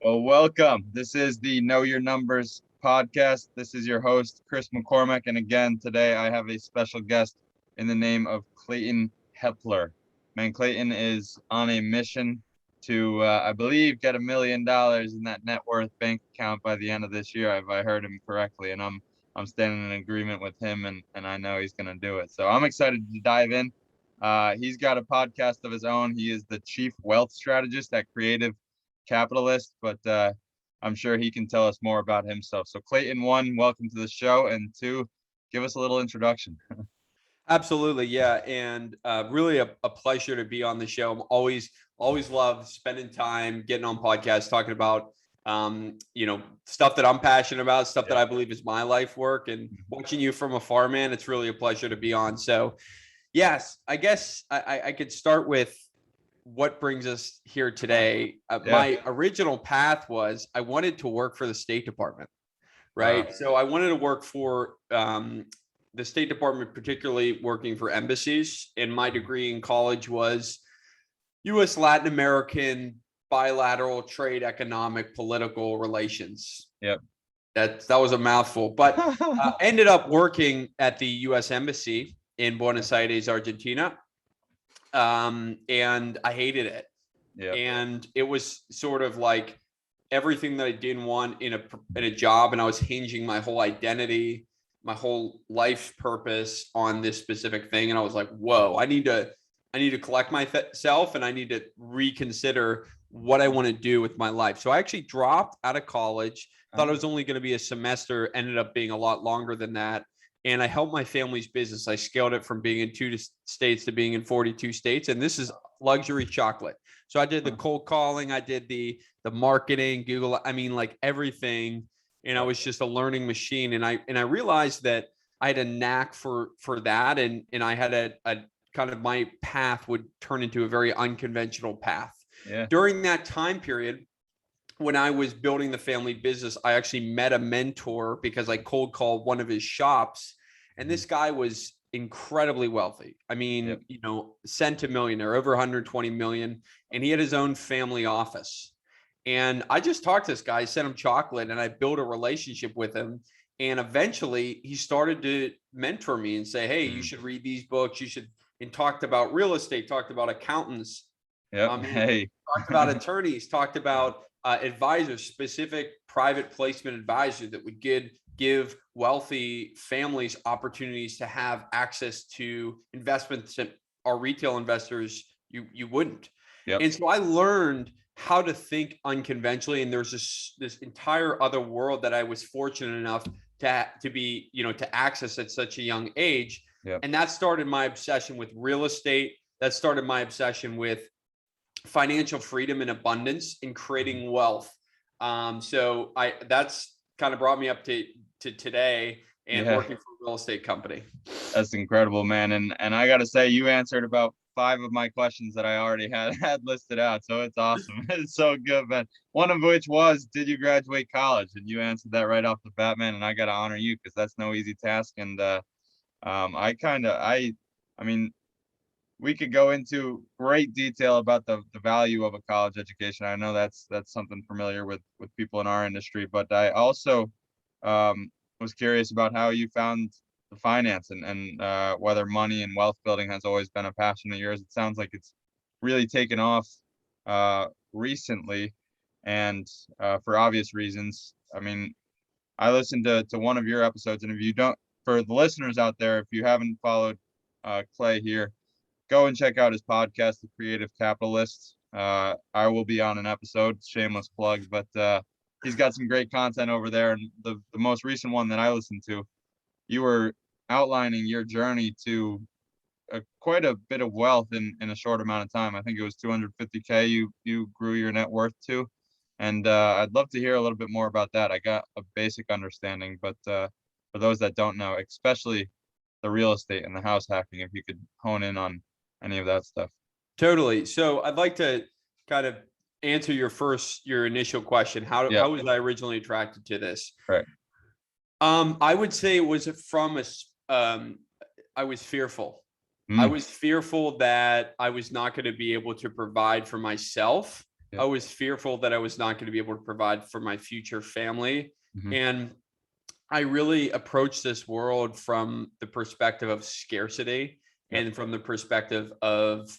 Well, welcome. This is the Know Your Numbers podcast. This is your host, Chris McCormick. And again, today I have a special guest in the name of Clayton Hepler. Man, Clayton is on a mission to, I believe, get $1 million in that net worth bank account by the end of this year, if I heard him correctly. And I'm standing in agreement with him, and I know he's going to do it. So I'm excited to dive in. He's got a podcast of his own. He is the Chief Wealth Strategist at Creative Capitalist, but I'm sure he can tell us more about himself. So Clayton, one, welcome to the show, and two, give us a little introduction. Absolutely. Yeah. And really a pleasure to be on the show. I'm always love spending time getting on podcasts, talking about, stuff that I'm passionate about, stuff that I believe is my life work, and watching you from afar, man, it's really a pleasure to be on. So yes, I guess I could start with what brings us here today. My original path was I wanted to work for the State Department, right? Wow. So I wanted to work for the State Department, particularly working for embassies. And my degree in college was U.S. Latin American bilateral trade, economic, political relations. Yep. That was a mouthful, but ended up working at the U.S. Embassy in Buenos Aires, Argentina. And I hated it. Yep. And it was sort of like everything that I didn't want in a job. And I was hinging my whole identity, my whole life purpose on this specific thing. And I was like, whoa, I need to collect myself, and I need to reconsider what I want to do with my life. So I actually dropped out of college, thought it was only going to be a semester, ended up being a lot longer than that. And I helped my family's business. I scaled it from being in 2 states to being in 42 states. And this is luxury chocolate. So I did the cold calling, I did the marketing, Google, I mean, like everything. And I was just a learning machine. And I realized that I had a knack for that. And I had a kind of, my path would turn into a very unconventional path. Yeah. During that time period, when I was building the family business, I actually met a mentor because I cold called one of his shops. And this guy was incredibly wealthy. I mean, sent to millionaire, over 120 million. And he had his own family office. And I just talked to this guy, sent him chocolate, and I built a relationship with him. And eventually he started to mentor me and say, hey, you should read these books. You should, and talked about real estate, talked about accountants. Yep. Hey. Talked about attorneys, talked about advisors, specific private placement advisors that would give wealthy families opportunities to have access to investments that our retail investors you wouldn't. Yep. And so I learned how to think unconventionally, and there's this entire other world that I was fortunate enough to be, to access at such a young age. Yep. And that started my obsession with real estate. That started my obsession with financial freedom and abundance and creating wealth. So that's kind of brought me up to today and working for a real estate company. That's incredible, man. And I got to say, you answered about 5 of my questions that I already had listed out. So it's awesome. It's so good, man. One of which was, did you graduate college? And you answered that right off the bat, man. And I got to honor you because that's no easy task. And I mean, we could go into great detail about the value of a college education. I know that's something familiar with people in our industry, but I also was curious about how you found the finance and whether money and wealth building has always been a passion of yours. It sounds like it's really taken off recently, and for obvious reasons. I mean, I listened to one of your episodes, and if you don't, for the listeners out there, if you haven't followed Clay here, go and check out his podcast, The Creative Capitalist. I will be on an episode, shameless plug, but he's got some great content over there. And the most recent one that I listened to, you were outlining your journey to quite a bit of wealth in a short amount of time. I think it was 250K you grew your net worth to. And I'd love to hear a little bit more about that. I got a basic understanding, but for those that don't know, especially the real estate and the house hacking, if you could hone in on any of that stuff. Totally. So I'd like to kind of answer your initial question. How was I originally attracted to this? Right. I would say it was from I was fearful. I was fearful that I was not going to be able to provide for myself Yep. I was fearful that I was not going to be able to provide for my future family. Mhm. And I really approached this world from the perspective of scarcity Yep. and from the perspective of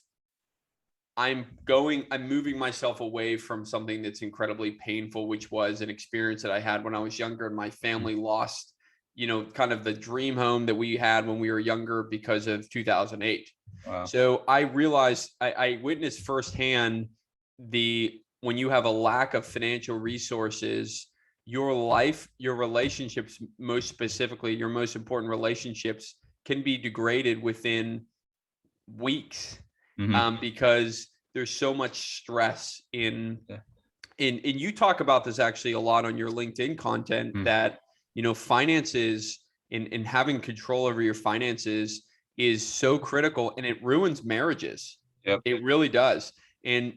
I'm moving myself away from something that's incredibly painful, which was an experience that I had when I was younger and my family lost, kind of the dream home that we had when we were younger because of 2008. Wow. So I realized I witnessed firsthand when you have a lack of financial resources, your life, your relationships, most specifically, your most important relationships can be degraded within weeks, Mhm. because there's so much stress in Yeah. and you talk about this actually a lot on your LinkedIn content, Mm. that finances and having control over your finances is so critical, and it ruins marriages. Yep. It really does. And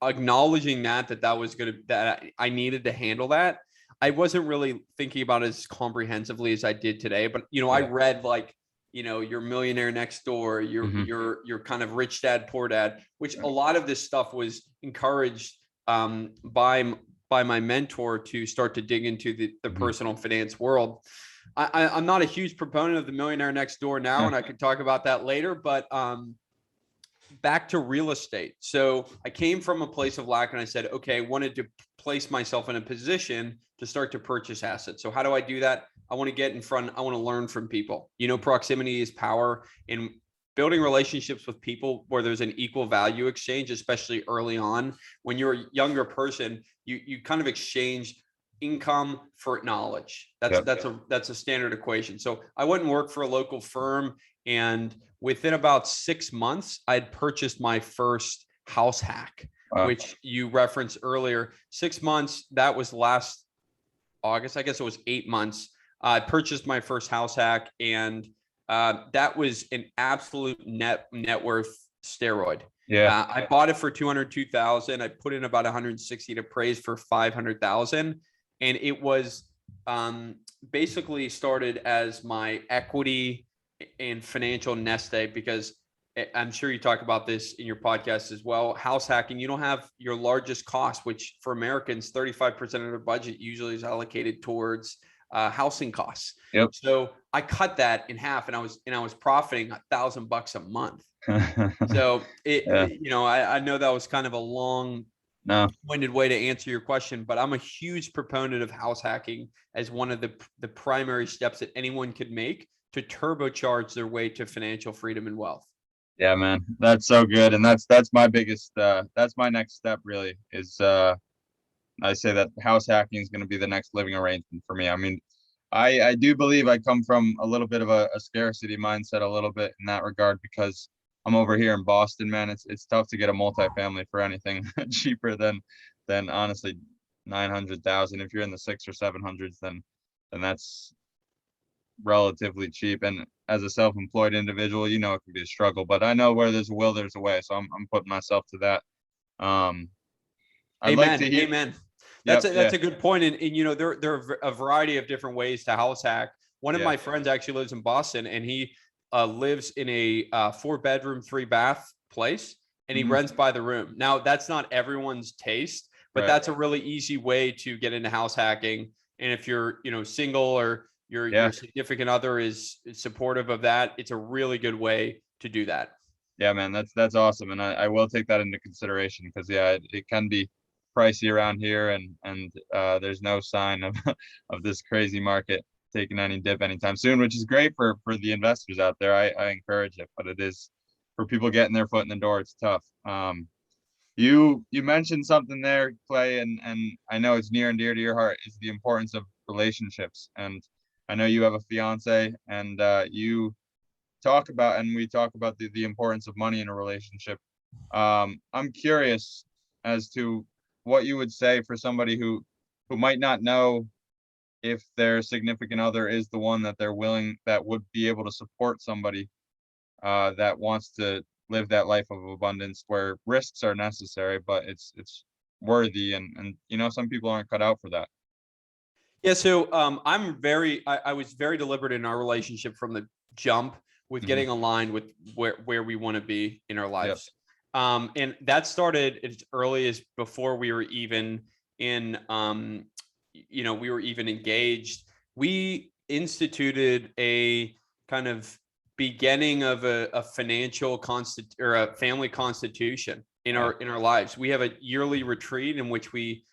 acknowledging that I needed to handle that. I wasn't really thinking about it as comprehensively as I did today, but I Yeah. read like your Millionaire Next Door, Mhm. your kind of Rich Dad Poor Dad, which Yeah. a lot of this stuff was encouraged by my mentor to start to dig into the Mhm. personal finance world. I'm not a huge proponent of the Millionaire Next Door now, and I could talk about that later, but back to real estate. So I came from a place of lack and I said, okay, I wanted to place myself in a position to start to purchase assets. So how do I do that? I want to get in front. I want to learn from people. Proximity is power, and building relationships with people where there's an equal value exchange, especially early on. When you're a younger person, you kind of exchange income for knowledge. Yep. That's a standard equation. So I went and worked for a local firm, and within about 6 months, I'd purchased my first house hack, Wow. which you referenced earlier. 6 months, that was last August. I guess it was 8 months. I purchased my first house hack, and that was an absolute net worth steroid. Yeah. I bought it for 202,000. I put in about 160 to appraise for 500,000, and it was basically started as my equity and financial nest egg, because I'm sure you talk about this in your podcast as well. House hacking, you don't have your largest cost, which for Americans, 35% of their budget usually is allocated towards housing costs. Yep. So I cut that in half, and I was profiting $1,000 a month. So Yeah. I know that was kind of a long No. winded way to answer your question, but I'm a huge proponent of house hacking as one of the primary steps that anyone could make to turbocharge their way to financial freedom and wealth. Yeah, man, that's so good, and that's my biggest. That's my next step. Really, is I say that house hacking is going to be the next living arrangement for me. I mean, I do believe I come from a little bit of a scarcity mindset, a little bit in that regard, because I'm over here in Boston, man. It's tough to get a multifamily for anything cheaper than honestly 900,000. If you're in the 600 or 700s, then that's relatively cheap. And as a self-employed individual, it can be a struggle, but I know where there's a will, there's a way. So I'm putting myself to that. I'd like Amen. to hear. Amen. Yep. That's a good point. And there are a variety of different ways to house hack. One of Yeah. my friends actually lives in Boston, and he lives in a 4-bedroom, 3-bath place, and he Mhm. rents by the room. Now, that's not everyone's taste, but Right. that's a really easy way to get into house hacking. And if you're, single, or Yeah. your significant other is supportive of that, it's a really good way to do that. Yeah, man, that's awesome, and I will take that into consideration, because it can be pricey around here, and there's no sign of of this crazy market taking any dip anytime soon, which is great for the investors out there. I encourage it, but it is for people getting their foot in the door. It's tough. You mentioned something there, Clay, and I know it's near and dear to your heart, is the importance of relationships. And I know you have a fiance, and we talk about the importance of money in a relationship. I'm curious as to what you would say for somebody who might not know if their significant other is the one that that would be able to support somebody that wants to live that life of abundance where risks are necessary, but it's worthy, and some people aren't cut out for that. Yeah, so I was very deliberate in our relationship from the jump with Mhm. getting aligned with where we want to be in our Yep. lives. And that started as early as before we were even in, we were even engaged. We instituted a kind of beginning of a financial or a family constitution in our lives. We have a yearly retreat in which we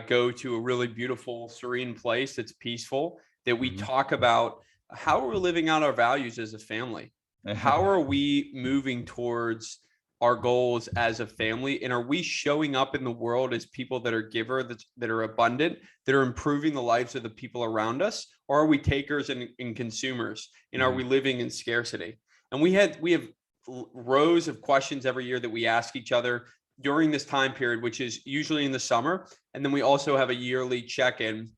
go to a really beautiful, serene place that's peaceful, that we talk about how are we living out our values as a family? How are we moving towards our goals as a family? And are we showing up in the world as people that are that are abundant, that are improving the lives of the people around us? Or are we takers and consumers? And are we living in scarcity? And we have rows of questions every year that we ask each other during this time period, which is usually in the summer. And then we also have a yearly check-in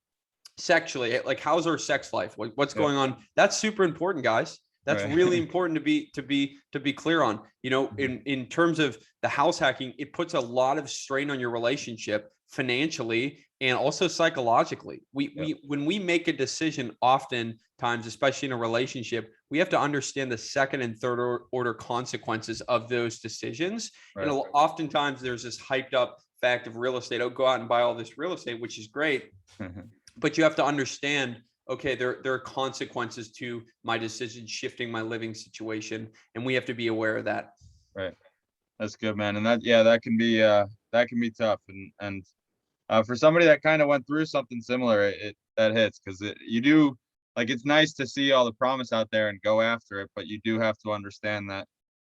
sexually, like how's our sex life? What's going on? That's super important, guys. That's really important to be clear on. In terms of the house hacking, it puts a lot of strain on your relationship financially and also psychologically. When we make a decision, oftentimes, especially in a relationship, we have to understand the second and third order consequences of those decisions. And oftentimes there's this hyped up fact of real estate. Oh, go out and buy all this real estate, which is great. But you have to understand, okay, there are consequences to my decision shifting my living situation, and we have to be aware of that. Right. That's good, man. And that can be tough. And for somebody that kind of went through something similar, that hits, because you do, like, it's nice to see all the promise out there and go after it, but you do have to understand that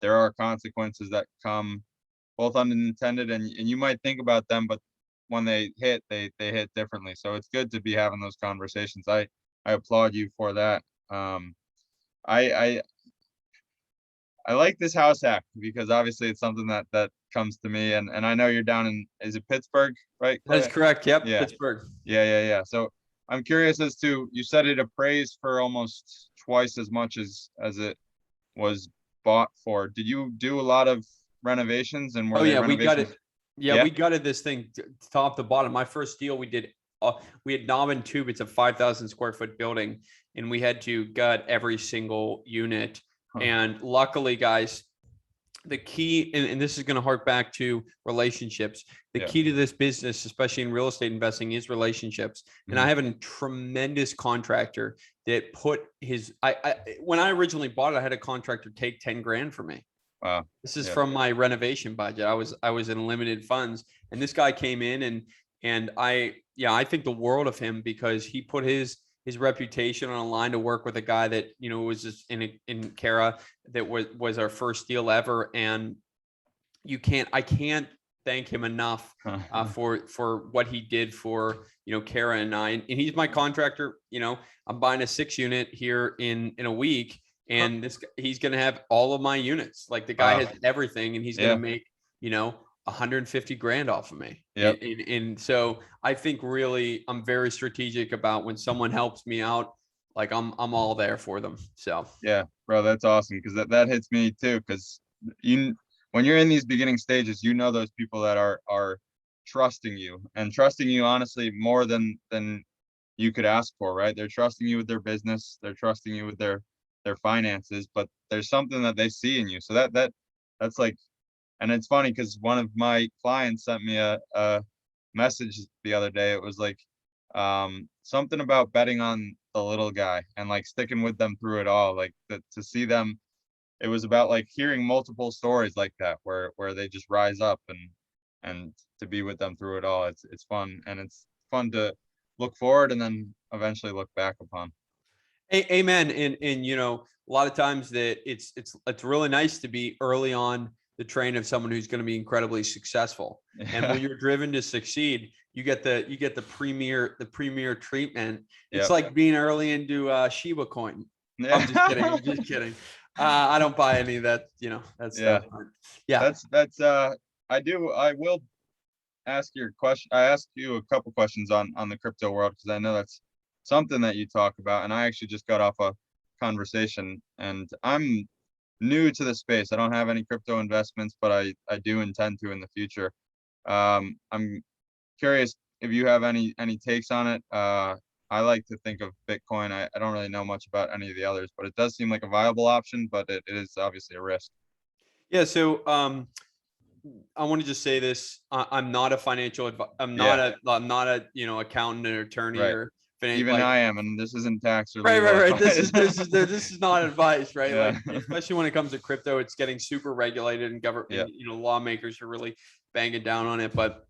there are consequences that come, both unintended, and you might think about them, but when they hit, they hit differently. So it's good to be having those conversations. I applaud you for that. I like this house hack because obviously it's something that comes to me, and I know you're down in, is it Pittsburgh, right, Clay? That's correct. Yep. Yeah. Pittsburgh. Yeah. So I'm curious as to, you said it appraised for almost twice as much as it was bought for. Did you do a lot of renovations, and were we got it. Yeah, we gutted this thing top to bottom. My first deal we did, we had knob and tube. It's a 5,000 square foot building, and we had to gut every single unit. And luckily, guys, the key, and this is going to hark back to relationships. The key to this business, especially in real estate investing, is relationships. And I have a tremendous contractor that put his, when I originally bought it, I had a contractor take 10 grand for me. Wow. This is from my renovation budget. I was in limited funds, and this guy came in and I think the world of him, because he put his reputation on a line to work with a guy that, was just in Kara, that was our first deal ever. And I can't thank him enough for what he did for, Kara and I, and he's my contractor. I'm buying a 6-unit here in a week. And he's going to have all of my units. Like, the guy has everything, and he's going to make, 150 grand off of me. Yep. And so I think really I'm very strategic about when someone helps me out, like I'm all there for them. So yeah, bro, that's awesome. Cause that hits me too. Cause when you're in these beginning stages, those people that are trusting you honestly more than you could ask for, right? They're trusting you with their business. They're trusting you with their finances, but there's something that they see in you. So that's like, and it's funny because one of my clients sent me a message the other day. It was like something about betting on the little guy and like sticking with them through it all. Like to see them, it was about like hearing multiple stories like that where they just rise up and to be with them through it all. It's fun, and it's fun to look forward and then eventually look back upon. Amen. And a lot of times that it's really nice to be early on the train of someone who's going to be incredibly successful. And when you're driven to succeed, you get the premier treatment. It's like being early into Shiba coin. I'm just kidding. I don't buy any of that, that stuff. Yeah. I will ask your question. I asked you a couple questions on the crypto world, because I know that's something that you talk about, and I actually just got off a conversation, and I'm new to the space. I don't have any crypto investments, but I do intend to in the future. I'm curious if you have any takes on it. I like to think of Bitcoin. I don't really know much about any of the others, but it does seem like a viable option, but it is obviously a risk. Yeah. So I want to just say this. I'm not a financial I'm Yeah. not a, accountant or attorney Right. or Even I am, and this isn't tax or right, legal right, right. advice. This is not advice, right? Yeah. Like, especially when it comes to crypto, it's getting super regulated and Yeah. government, lawmakers are really banging down on it. But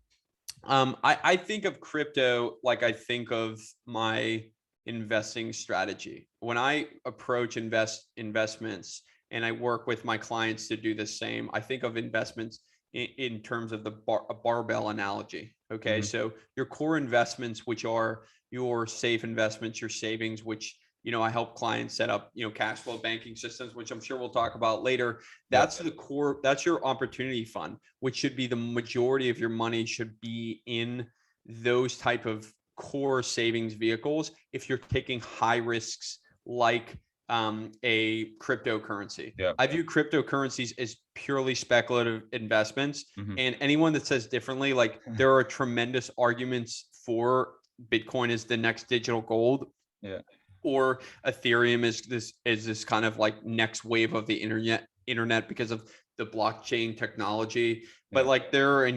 I think of crypto like I think of my investing strategy. When I approach investments and I work with my clients to do the same, I think of investments in terms of a barbell analogy. Okay. Mhm. So your core investments, which are your safe investments, your savings, which I help clients set up, cash flow banking systems, which I'm sure we'll talk about later. Yep. That's the core, that's your opportunity fund, which should be the majority of your money should be in those type of core savings vehicles if you're taking high risks like a cryptocurrency. Yep. I view cryptocurrencies as purely speculative investments. Mhm. And anyone that says differently, like there are tremendous arguments for Bitcoin as the next digital gold. Yeah. Or Ethereum is this kind of like next wave of the internet because of the blockchain technology. But Yeah. like there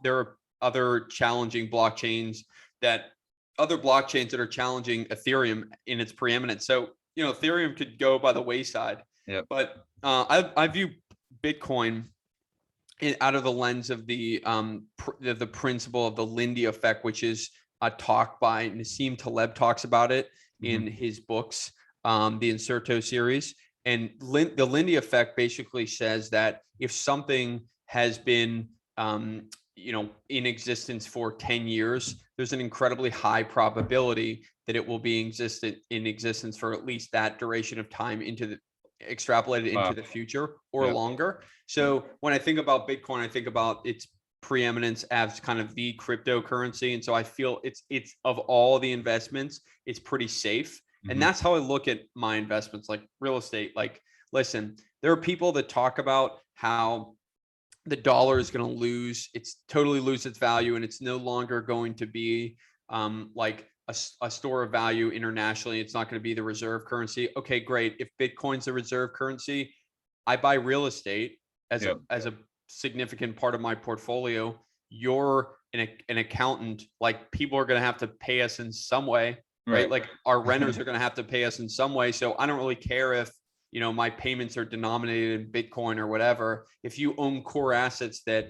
are other challenging blockchains that are challenging Ethereum in its preeminence. So Ethereum could go by the wayside. Yep. But I view Bitcoin out of the lens of the principle of the Lindy effect, which is a talk by Nassim Taleb talks about it in his books, the Inserto series. And the Lindy effect basically says that if something has been, in existence for 10 years, there's an incredibly high probability that it will be in existence for at least that duration of time extrapolated into the future or longer. So when I think about Bitcoin, I think about its preeminence as kind of the cryptocurrency. And so I feel it's of all the investments, it's pretty safe. And that's how I look at my investments, like real estate. Like, listen, there are people that talk about how the dollar is going to totally lose its value, and it's no longer going to be like a store of value internationally. It's not going to be the reserve currency. Okay, great. If Bitcoin's the reserve currency, I buy real estate as a significant part of my portfolio. You're an accountant. Like, people are going to have to pay us in some way, right? Like, our renters are going to have to pay us in some way. So I don't really care if my payments are denominated in Bitcoin or whatever. If you own core assets that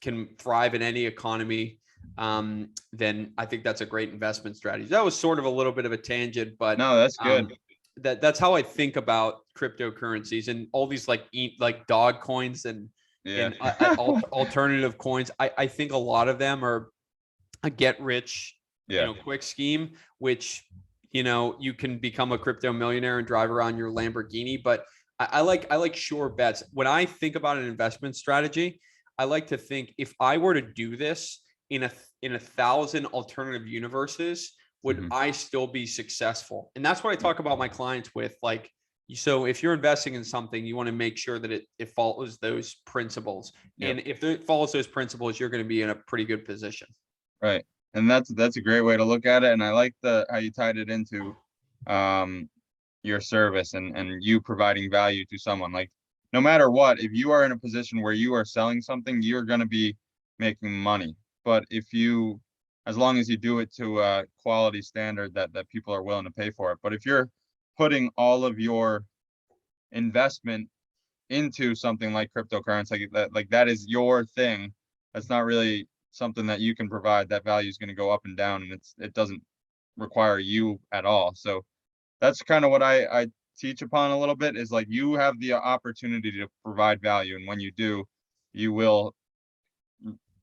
can thrive in any economy, then I think that's a great investment strategy. That was sort of a little bit of a tangent, but No, that's good. That's how I think about cryptocurrencies and all these like dog coins and alternative coins. I think a lot of them are a get rich quick scheme, which you can become a crypto millionaire and drive around your Lamborghini. But I like sure bets. When I think about an investment strategy, I like to think, if I were to do this in 1,000 alternative universes, would I still be successful? And that's what I talk about my clients with. Like, so if you're investing in something, you want to make sure that it follows those principles. And if it follows those principles, you're going to be in a pretty good position. Right. And that's a great way to look at it. And I like how you tied it into your service and you providing value to someone. Like, no matter what, if you are in a position where you are selling something, you're going to be making money. But as long as you do it to a quality standard that people are willing to pay for it. But if you're putting all of your investment into something like cryptocurrency, like that is your thing, that's not really something that you can provide. That value is going to go up and down, and it doesn't require you at all. So that's kind of what I teach upon a little bit, is like, you have the opportunity to provide value, and when you do, you will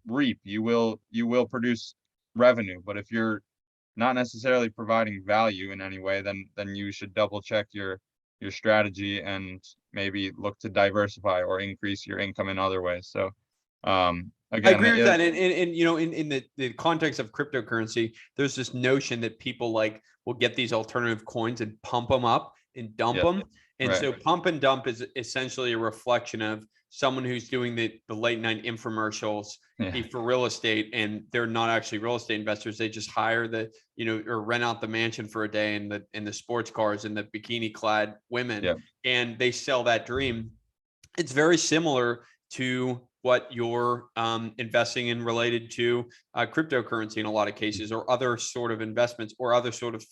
reap, you will produce revenue. But if you're not necessarily providing value in any way, then you should double check your strategy and maybe look to diversify or increase your income in other ways. So again, I agree with that. And in the context of cryptocurrency, there's this notion that people will get these alternative coins and pump them up and dump them. And so pump and dump is essentially a reflection of someone who's doing the late night infomercials for real estate, and they're not actually real estate investors. They just hire or rent out the mansion for a day and the sports cars and the bikini clad women, and they sell that dream. It's very similar to what you're investing in related to cryptocurrency in a lot of cases, or other sort of investments, or other sort of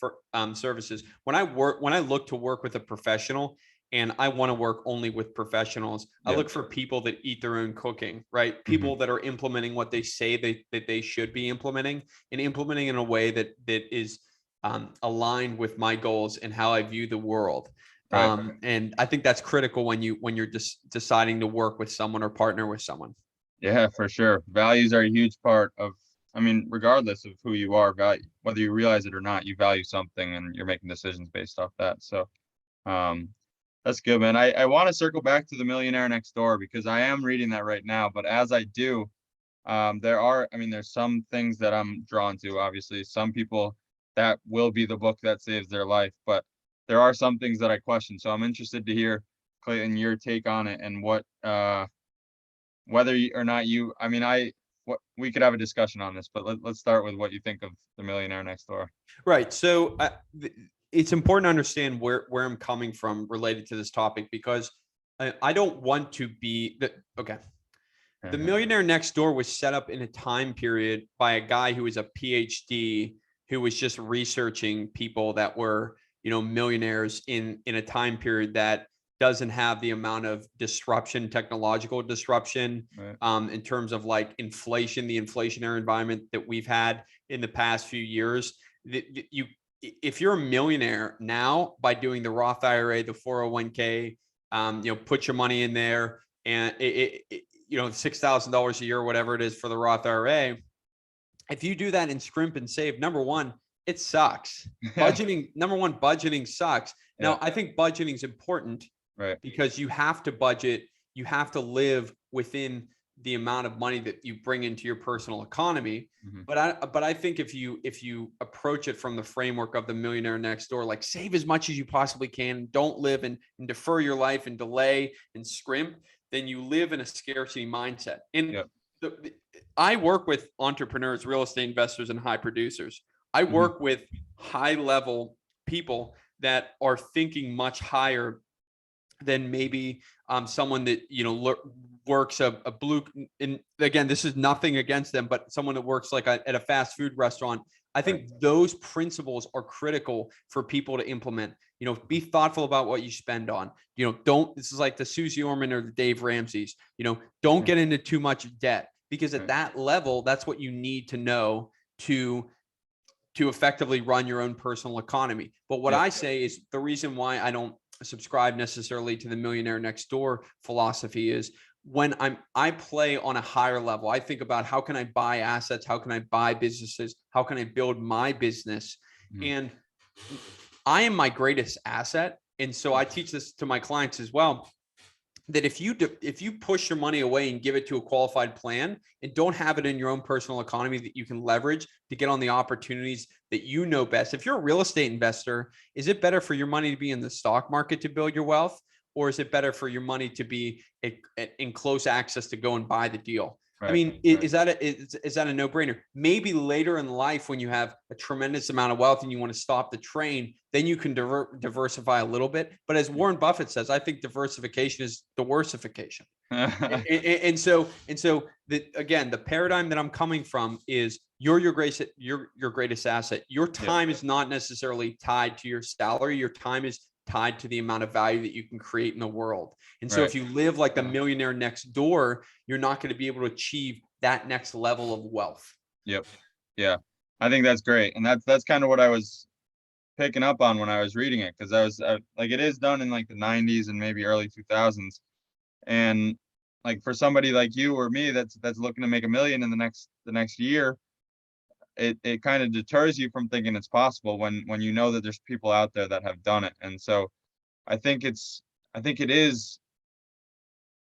services. When I look to work with a professional, and I want to work only with professionals, I Yeah. look for people that eat their own cooking, right? People that are implementing what they say that they should be implementing, and implementing in a way that is aligned with my goals and how I view the world. Right. And I think that's critical when you're just deciding to work with someone or partner with someone. Yeah, for sure. Values are a huge part of, I mean, regardless of who you are, value, whether you realize it or not, you value something and you're making decisions based off that. So, um, that's good, man. I want to circle back to the Millionaire Next Door because I am reading that right now. But as I do, there's some things that I'm drawn to. Obviously, some people that will be the book that saves their life, but there are some things that I question. So I'm interested to hear, Clayton, your take on it and what, whether you, or not you. I mean, what we could have a discussion on this, but let's start with what you think of the Millionaire Next Door. Right. So it's important to understand where I'm coming from related to this topic, because I don't want to be the okay. The Millionaire Next Door was set up in a time period by a guy who was a PhD, who was just researching people that were, millionaires in a time period that doesn't have the amount of disruption, technological disruption, Right. in terms of like inflation, the inflationary environment that we've had in the past few years. If you're a millionaire now by doing the Roth IRA, the 401k, put your money in there, and $6,000 a year, or whatever it is for the Roth IRA. If you do that and scrimp and save, number one, it sucks. Budgeting sucks. Yeah. Now, I think budgeting is important, Right. because you have to budget, you have to live within the amount of money that you bring into your personal economy. But I think if you approach it from the framework of the Millionaire Next Door, like save as much as you possibly can, don't live and defer your life and delay and scrimp, then you live in a scarcity mindset. And I work with entrepreneurs, real estate investors, and high producers. I work with high level people that are thinking much higher than maybe someone that works a blue. And again, this is nothing against them, but someone that works like at a fast food restaurant. I think those principles are critical for people to implement. Be thoughtful about what you spend on. This is like the Susie Orman or the Dave Ramsey's. Don't get into too much debt, because at that level, that's what you need to know to effectively run your own personal economy. But what I say is the reason why I don't subscribe necessarily to the Millionaire Next Door philosophy is when I play on a higher level. I think about how can I buy assets? How can I buy businesses? How can I build my business? And I am my greatest asset. And so I teach this to my clients as well, that if you push your money away and give it to a qualified plan and don't have it in your own personal economy that you can leverage to get on the opportunities that you know best. If you're a real estate investor, is it better for your money to be in the stock market to build your wealth? Or is it better for your money to be in close access to go and buy the deal? I mean, is that a no-brainer? Maybe later in life, when you have a tremendous amount of wealth and you want to stop the train, then you can diversify a little bit. But as Warren Buffett says, I think diversification is diversification. and so again, the paradigm that I'm coming from is you're your greatest asset. Your time is not necessarily tied to your salary. Your time is tied to the amount of value that you can create in the world. And so if you live like the Millionaire Next Door, you're not going to be able to achieve that next level of wealth. Yep. Yeah. I think that's great. And that's kind of what I was picking up on when I was reading it. Cause I was like, it is done in like the 90s and maybe early 2000s. And like for somebody like you or me, that's looking to make $1 million in the next year, it kind of deters you from thinking it's possible when you know that there's people out there that have done it. And so I think it is,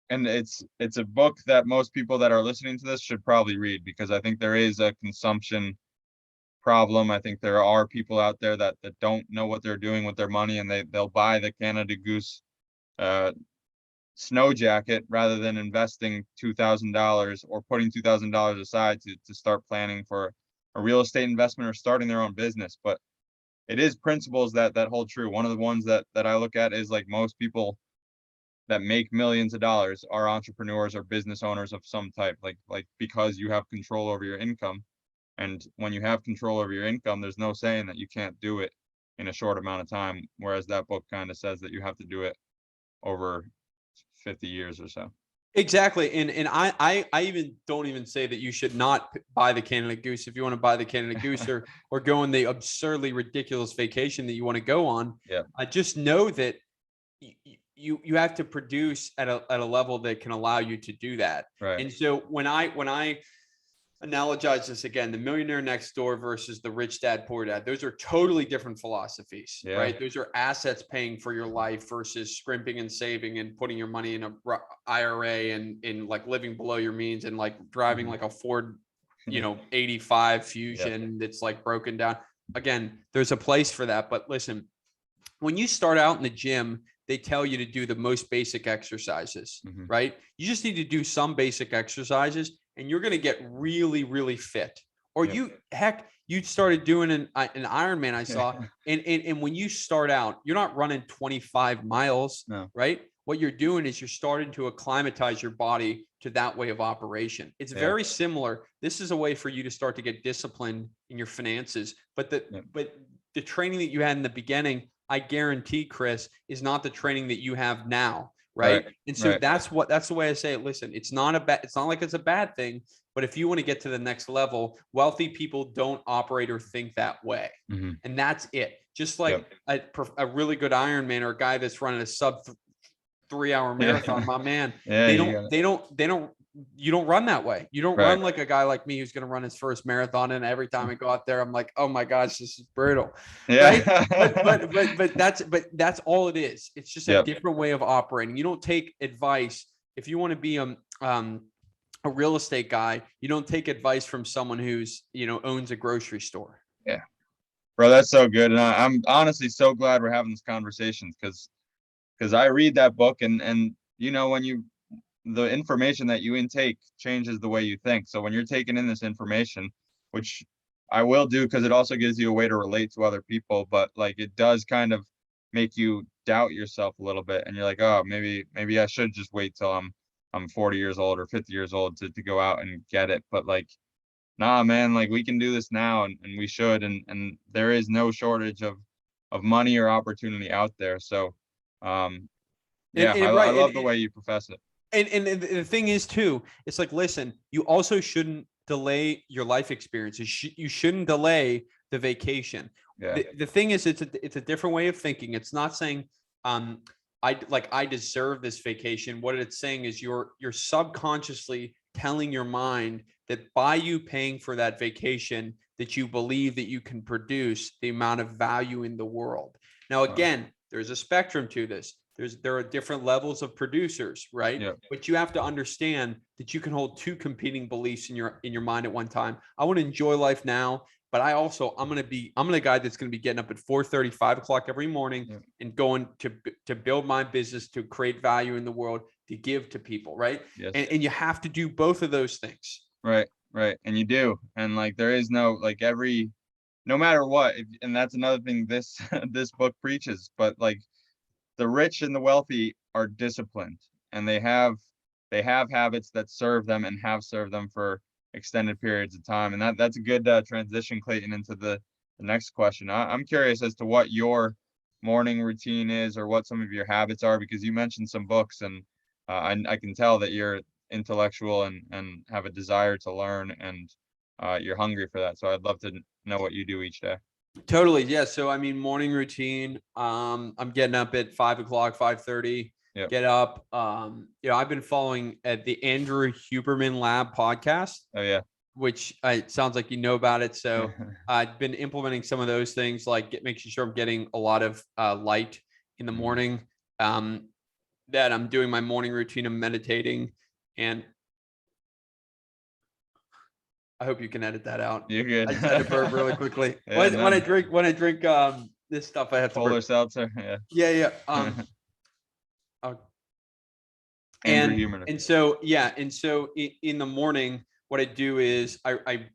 and it's a book that most people that are listening to this should probably read, because I think there is a consumption problem. I think there are people out there that don't know what they're doing with their money, and they'll buy the Canada Goose snow jacket rather than investing $2,000 or putting $2,000 aside to start planning for a real estate investment or starting their own business. But it is principles that hold true. One of the ones that I look at is like most people that make millions of dollars are entrepreneurs or business owners of some type, like because you have control over your income. And when you have control over your income, there's no saying that you can't do it in a short amount of time. Whereas that book kind of says that you have to do it over 50 years or so. Exactly. And I even don't even say that you should not buy the Canada Goose. If you want to buy the Canada Goose or go on the absurdly ridiculous vacation that you want to go on, Yeah. I just know that you have to produce at a level that can allow you to do that. Right. And so when I analogize this again, the Millionaire Next Door versus the Rich Dad Poor Dad, those are totally different philosophies, Yeah. right? Those are assets paying for your life versus scrimping and saving and putting your money in a IRA and like living below your means and like driving like a Ford, 85 Fusion that's like broken down. Again, there's a place for that. But listen, when you start out in the gym, they tell you to do the most basic exercises, right? You just need to do some basic exercises and you're going to get really, really fit. Or you started doing an Ironman I saw. And when you start out, you're not running 25 miles, right? What you're doing is you're starting to acclimatize your body to that way of operation. It's very similar. This is a way for you to start to get disciplined in your finances. But the training that you had in the beginning, I guarantee, Chris, is not the training that you have now. Right. And so that's the way I say it. Listen, it's not like it's a bad thing, but if you want to get to the next level, wealthy people don't operate or think that way. And that's it. Just like a really good Ironman or a guy that's running a sub 3 hour marathon, my man, you don't run that way. You don't run like a guy like me who's going to run his first marathon. And every time I go out there, I'm like, oh my gosh, this is brutal. Right. But that's all it is. It's just a different way of operating. You don't take advice. If you want to be a real estate guy, you don't take advice from someone who's, owns a grocery store. Yeah, bro, that's so good. And I'm honestly so glad we're having this conversation because I read that book and when the information that you intake changes the way you think. So when you're taking in this information, which I will do because it also gives you a way to relate to other people, but like it does kind of make you doubt yourself a little bit. And you're like, oh, maybe I should just wait till I'm 40 years old or 50 years old to go out and get it. But like, nah, man, like we can do this now and we should. And there is no shortage of money or opportunity out there. So I love the way you profess it. And the thing is too, it's like, listen, you also shouldn't delay your life experiences. You shouldn't delay the vacation. Yeah. The thing is, it's a different way of thinking. It's not saying, I deserve this vacation. What it's saying is you're subconsciously telling your mind that by you paying for that vacation, that you believe that you can produce the amount of value in the world. Now, again, there's a spectrum to this. There are different levels of producers, right? Yeah. But you have to understand that you can hold two competing beliefs in your mind at one time. I want to enjoy life now, but I'm a guy that's going to be getting up at 4:30, 5 o'clock every morning and going to build my business, to create value in the world, to give to people, right? Yes. And you have to do both of those things. Right. And you do. And like there is no no matter what, and that's another thing this book preaches, but like the rich and the wealthy are disciplined and they have habits that serve them and have served them for extended periods of time. And that's a good transition, Clayton, into the next question. I'm curious as to what your morning routine is or what some of your habits are, because you mentioned some books and I can tell that you're intellectual and have a desire to learn and you're hungry for that. So I'd love to know what you do each day. Totally. Yeah. So, I mean, morning routine, I'm getting up at 5 o'clock, 5:30, get up. I've been following at the Andrew Huberman Lab podcast. Oh yeah. Which it sounds like you know about it. So I've been implementing some of those things, like making sure I'm getting a lot of light in the morning, that I'm doing my morning routine of meditating, and I hope you can edit that out. You're good. I just had to burp really quickly. When I drink this stuff, I have to Polar seltzer. Yeah. And so in the morning, what I do is I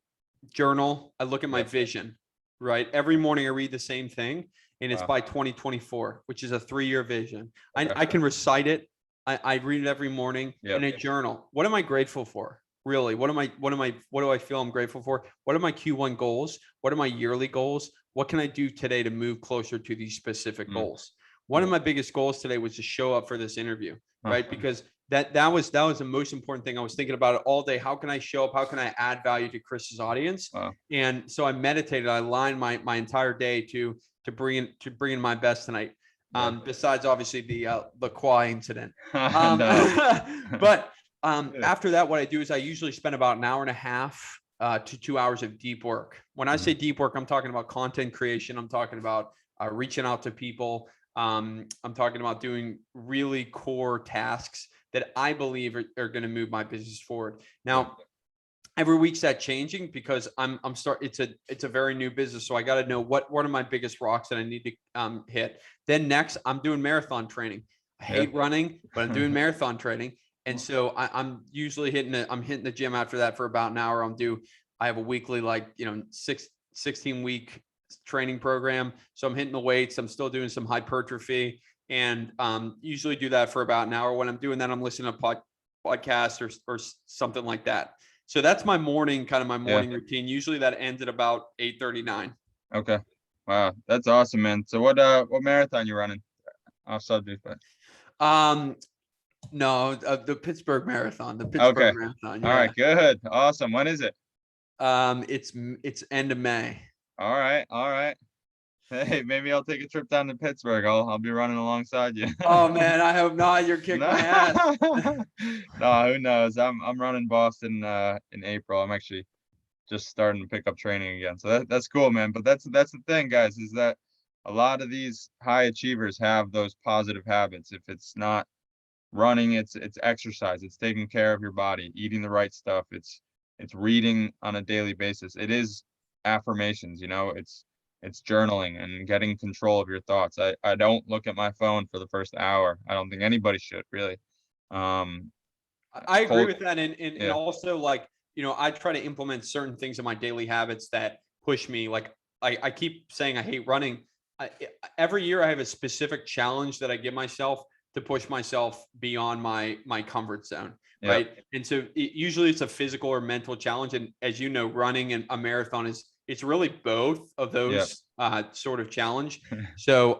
journal. I look at my vision. Right, every morning I read the same thing, and it's by 2024, which is a 3-year vision. I can recite it. I read it every morning Yep. and I journal. What am I grateful for? Really? What do I feel I'm grateful for? What are my Q1 goals? What are my yearly goals? What can I do today to move closer to these specific goals? One of my biggest goals today was to show up for this interview, right? Because that was the most important thing. I was thinking about it all day. How can I show up? How can I add value to Chris's audience? Wow. And so I meditated. I aligned my entire day to bring in my best tonight. Besides obviously the Kawhi incident. But after that, what I do is I usually spend about an hour and a half to 2 hours of deep work. When I say deep work, I'm talking about content creation. I'm talking about reaching out to people. I'm talking about doing really core tasks that I believe are going to move my business forward. Now, every week's that changing because it's a very new business. So I got to know what are my biggest rocks that I need to hit. Then next I'm doing marathon training. I hate running, but I'm doing marathon training. And so I'm usually hitting the gym after that for about an hour. I have a weekly, 16-week training program. So I'm hitting the weights. I'm still doing some hypertrophy and usually do that for about an hour. When I'm doing that, I'm listening to podcasts or something like that. So that's my morning routine. Usually that ends at about 8:39. Okay. Wow. That's awesome, man. So what marathon you running? Off subject, but. No, the Pittsburgh Marathon. The Pittsburgh Marathon. Yeah. All right. Good. Awesome. When is it? It's end of May. All right. Hey, maybe I'll take a trip down to Pittsburgh. I'll be running alongside you. Oh man, I hope not. You're kicking my ass. No, who knows? I'm running Boston in April. I'm actually just starting to pick up training again. So that's cool, man. But that's the thing, guys, is that a lot of these high achievers have those positive habits. If it's not running, it's exercise, it's taking care of your body, eating the right stuff, it's reading on a daily basis. It is affirmations, it's journaling and getting control of your thoughts. I don't look at my phone for the first hour. I don't think anybody should really. I agree with that. And also I try to implement certain things in my daily habits that push me. Like I keep saying I hate running. Every year I have a specific challenge that I give myself to push myself beyond my comfort zone. Right. And so usually it's a physical or mental challenge. And as you know, running and a marathon it's really both of those sort of challenge. So,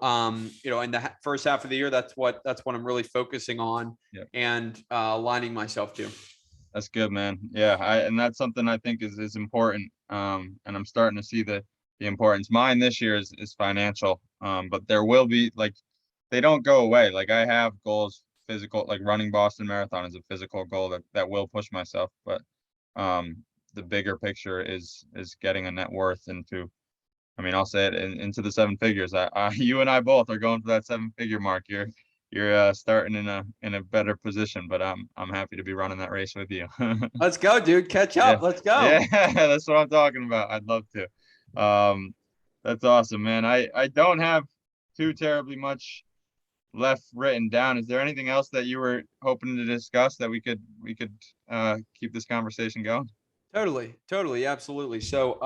in the first half of the year, that's what I'm really focusing on and aligning myself to. That's good, man. Yeah. And that's something I think is important. And I'm starting to see the importance. Mine this year is financial. But there will be they don't go away. Like I have goals, physical, like running Boston Marathon is a physical goal that will push myself. But the bigger picture is getting a net worth into, I'll say it, into the 7 figures. You and I both are going for that 7-figure mark. You're starting in a better position, but I'm happy to be running that race with you. Let's go, dude. Catch up. Let's go. Yeah, that's what I'm talking about. I'd love to. That's awesome, man. I don't have too terribly much left written down. Is there anything else that you were hoping to discuss that we could keep this conversation going? Totally. Absolutely. So,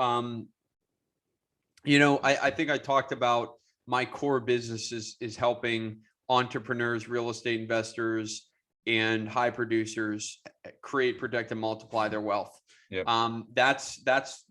I think I talked about my core business is helping entrepreneurs, real estate investors, and high producers create, protect, and multiply their wealth. Yep. That's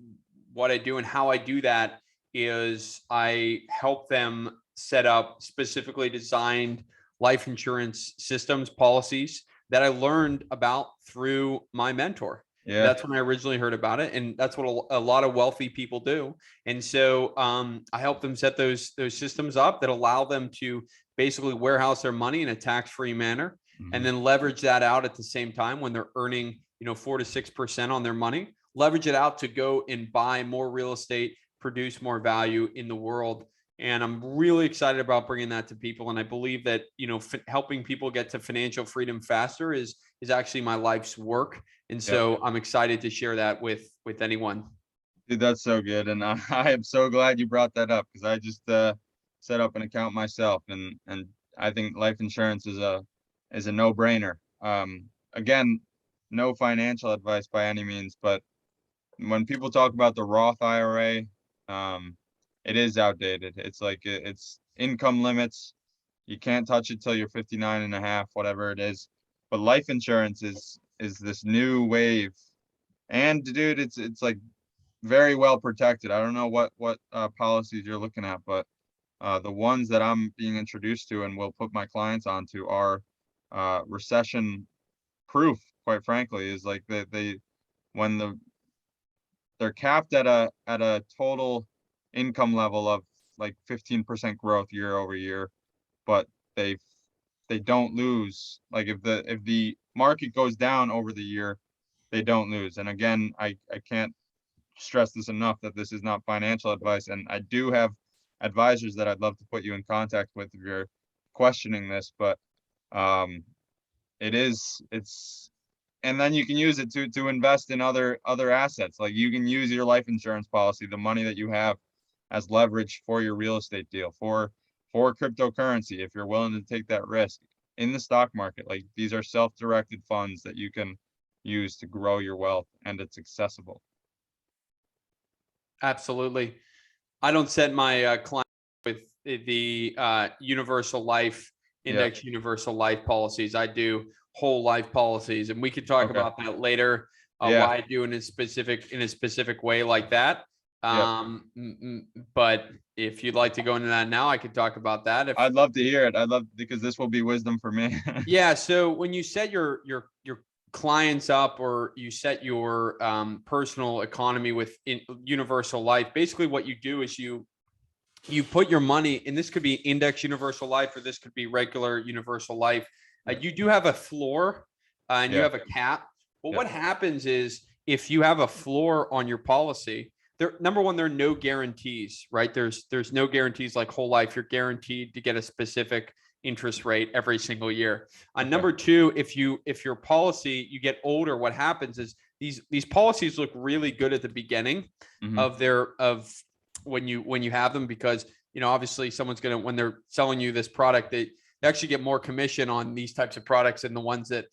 what I do. And how I do that is I help them set up specifically designed life insurance systems, policies that I learned about through my mentor. Yeah. That's when I originally heard about it. And that's what a lot of wealthy people do. And so I help them set those systems up that allow them to basically warehouse their money in a tax-free manner, and then leverage that out at the same time when they're earning, 4 to 6% on their money, leverage it out to go and buy more real estate, produce more value in the world. And I'm really excited about bringing that to people. And I believe that, helping people get to financial freedom faster is actually my life's work. And so I'm excited to share that with anyone. Dude, that's so good. And I am so glad you brought that up, because I just set up an account myself, and I think life insurance is a no-brainer. Again, no financial advice by any means, but when people talk about the Roth IRA, it is outdated. It's like it's income limits. You can't touch it till you're 59 and a half, whatever it is. But life insurance is this new wave. And dude, it's like very well protected. I don't know what policies you're looking at, but the ones that I'm being introduced to and will put my clients onto are recession proof, quite frankly. Is like they when they're capped at a total income level of like 15% growth year over year, but they don't lose. Like if the market goes down over the year, they don't lose. And again, I can't stress this enough that this is not financial advice. And I do have advisors that I'd love to put you in contact with if you're questioning this, but it's and then you can use it to invest in other assets. Like you can use your life insurance policy, the money that you have, as leverage for your real estate deal, for cryptocurrency, if you're willing to take that risk in the stock market. Like these are self-directed funds that you can use to grow your wealth, and it's accessible. Absolutely. I don't set my clients with the universal life index, universal life policies. I do whole life policies, and we could talk about that later. Why I do in a specific way like that. But if you'd like to go into that now, I could talk about that. I'd love to hear it. Because this will be wisdom for me. Yeah. So when you set your clients up, or you set your personal economy with universal life, basically what you do is you put your money, and this could be index universal life, or this could be regular universal life. You do have a floor and you have a cap. But what happens is, if you have a floor on your policy, number one, there are no guarantees, right? There's no guarantees like whole life. You're guaranteed to get a specific interest rate every single year. Number two, if your policy, you get older, what happens is these policies look really good at the beginning of when you have them, because obviously someone's gonna, when they're selling you this product, they actually get more commission on these types of products than the ones that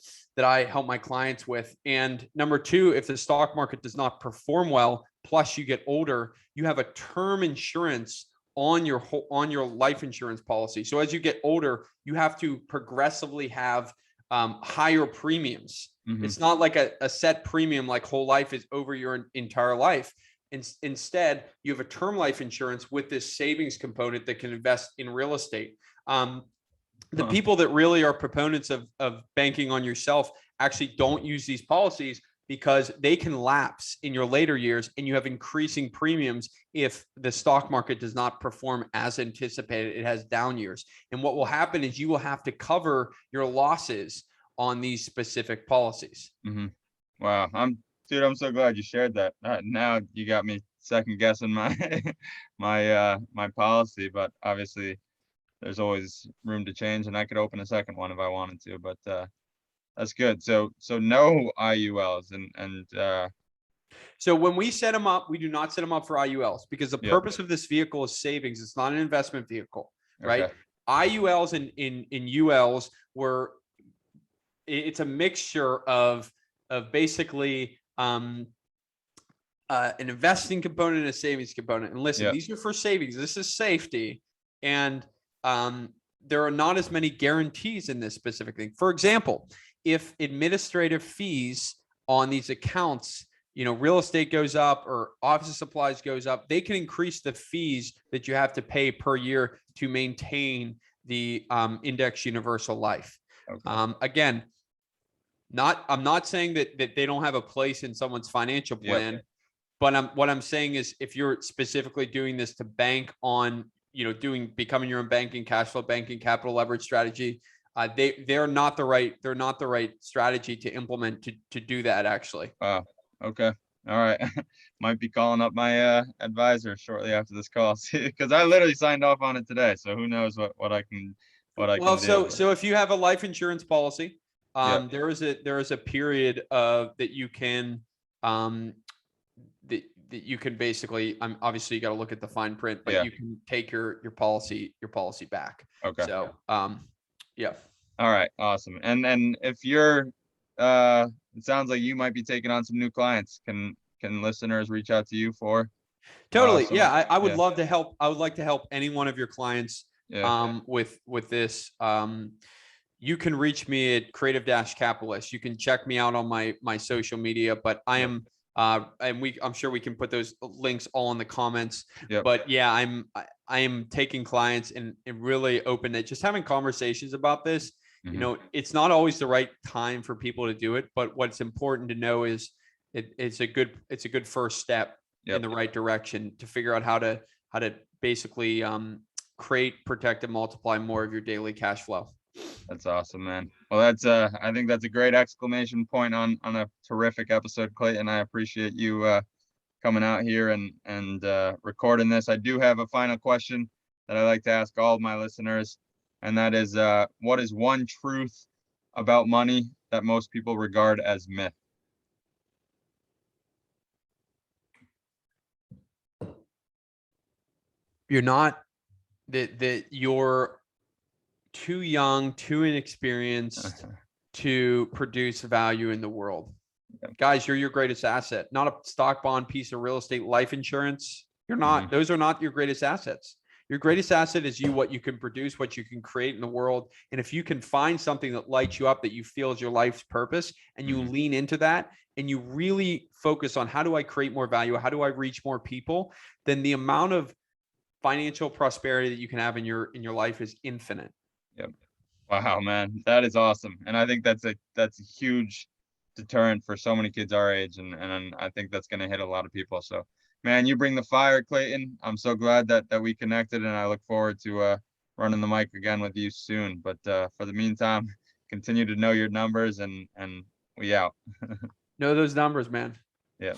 I help my clients with. And number two, if the stock market does not perform well, plus you get older, you have a term insurance on your life insurance policy. So as you get older, you have to progressively have higher premiums. It's not like a set premium like whole life is over your entire life. Instead, you have a term life insurance with this savings component that can invest in real estate. The people that really are proponents of banking on yourself actually don't use these policies, because they can lapse in your later years, and you have increasing premiums if the stock market does not perform as anticipated. It has down years. And what will happen is you will have to cover your losses on these specific policies. Wow. I'm so glad you shared that. Now you got me second guessing my my policy, but obviously there's always room to change, and I could open a second one if I wanted to, but that's good. So no IULs and so when we set them up, we do not set them up for IULs, because the purpose of this vehicle is savings. It's not an investment vehicle, right? IULs and ULs it's a mixture of basically an investing component and a savings component. And listen, these are for savings. This is safety. And there are not as many guarantees in this specific thing. For example, if administrative fees on these accounts, real estate goes up or office supplies goes up, they can increase the fees that you have to pay per year to maintain the index universal life. Again, I'm not saying that they don't have a place in someone's financial plan, but what I'm saying is, if you're specifically doing this to bank on, becoming your own banking, cash flow banking, capital leverage strategy, they're not the right strategy to implement to do that, actually. Wow. Okay. All right. Might be calling up my advisor shortly after this call, because I literally signed off on it today. So who knows what I can do. So if you have a life insurance policy, there is a period that you can that you can basically, obviously you got to look at the fine print, but you can take your policy back. Okay. So All right. Awesome. And if you're it sounds like you might be taking on some new clients. Can listeners reach out to you for? Totally. I would love to help. I would like to help any one of your clients Yeah. with this. You can reach me at creative-capitalist. You can check me out on my social media, but I Yep. am I'm sure we can put those links all in the comments. Yep. But yeah, I am taking clients and really open to just having conversations about this. You know, it's not always the right time for people to do it, but what's important to know is it's a good first step in the right direction to figure out how to basically create, protect, and multiply more of your daily cash flow. That's awesome, man. Well, I think that's a great exclamation point on a terrific episode, Clayton. I appreciate you coming out here and recording this. I do have a final question that I like to ask all of my listeners, and that is, what is one truth about money that most people regard as myth? You're not that you're too young, too inexperienced to produce value in the world. Guys, you're your greatest asset, not a stock, bond, piece of real estate, life insurance. You're not, those are not your greatest assets. Your greatest asset is what you can produce, what you can create in the world. And if you can find something that lights you up, that you feel is your life's purpose, and you lean into that, and you really focus on how do I create more value? How do I reach more people? Then the amount of financial prosperity that you can have in your life is infinite. Yep. Wow, man, that is awesome. And I think that's a huge deterrent for so many kids our age, and I think that's going to hit a lot of people. So, man, you bring the fire, Clayton. I'm so glad that we connected, and I look forward to running the mic again with you soon. But for the meantime, continue to know your numbers, and we out. Know those numbers, man. Yeah.